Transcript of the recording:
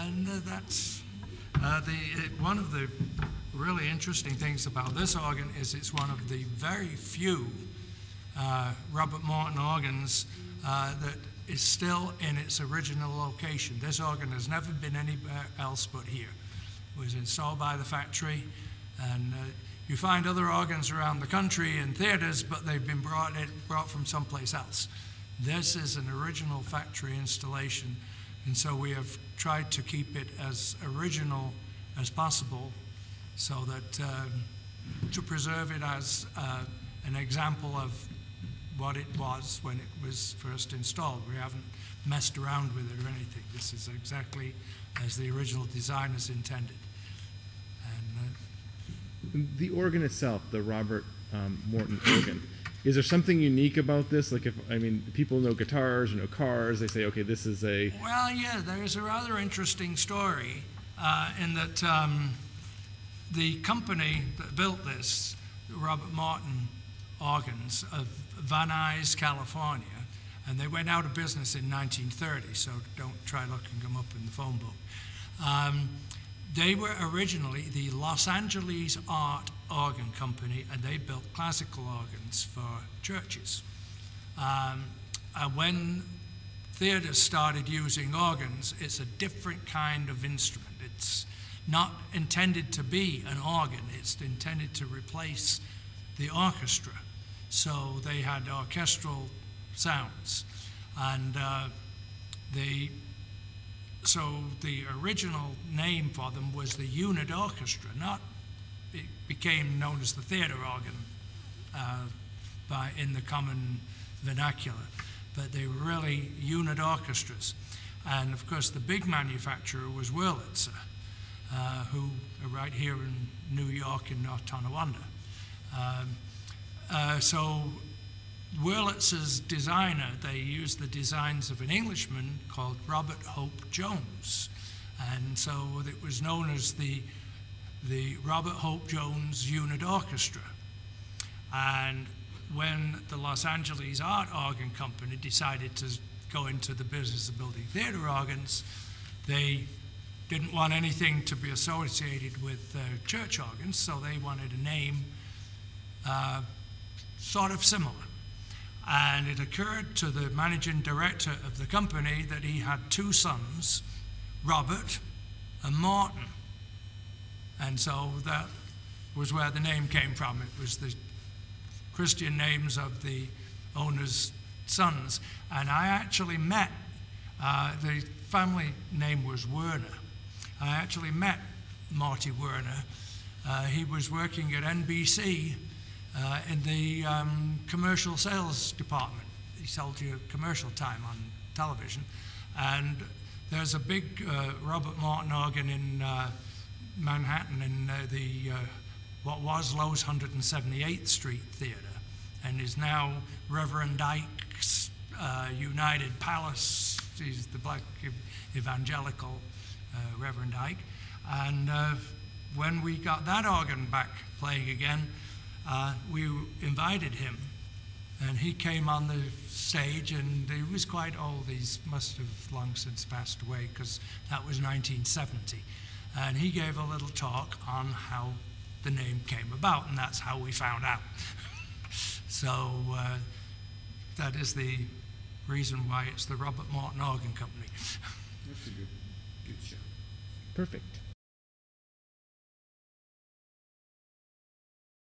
And that's one of the really interesting things about this organ is it's one of the very few Robert Morton organs that is still in its original location. This organ has never been anywhere else but here. It was installed by the factory, and you find other organs around the country in theaters, but they've been brought from someplace else. This is an original factory installation, and so we have tried to keep it as original as possible so that to preserve it as an example of what it was when it was first installed. We haven't messed around with it or anything. This is exactly as the original designers intended. And the organ itself, the Robert Morton organ, is there something unique about this? Like, people know guitars, know cars, they say, okay, this is a... Well, yeah, there's a rather interesting story in that the company that built this, Robert Morton Organs of Van Nuys, California, and they went out of business in 1930, so don't try looking them up in the phone book. They were originally the Los Angeles Art Organ Company, and they built classical organs for churches. And when theaters started using organs, it's a different kind of instrument. It's not intended to be an organ, it's intended to replace the orchestra. So they had orchestral sounds. And so the original name for them was the unit orchestra, it became known as the theater organ in the common vernacular, but they were really unit orchestras. And of course the big manufacturer was Wurlitzer, who are right here in New York in North Tonawanda. So Wurlitzer's designer, they used the designs of an Englishman called Robert Hope Jones. And so it was known as the Robert Hope Jones Unit Orchestra. And when the Los Angeles Art Organ Company decided to go into the business of building theater organs, they didn't want anything to be associated with church organs, so they wanted a name sort of similar. And it occurred to the managing director of the company that he had two sons, Robert and Morton. And so that was where the name came from. It was the Christian names of the owner's sons. And I actually met, the family name was Werner. I actually met Marty Werner. He was working at NBC in the commercial sales department. He sold you commercial time on television. And there's a big Robert Morton organ in Manhattan in what was Lowe's 178th Street Theater, and is now Reverend Ike's United Palace. He's the black evangelical Reverend Ike. And when we got that organ back playing again, we invited him, and he came on the stage, and he was quite old. He must have long since passed away, because that was 1970. And he gave a little talk on how the name came about, and that's how we found out. So that is the reason why it's the Robert Morton Organ Company. That's a good show. Perfect.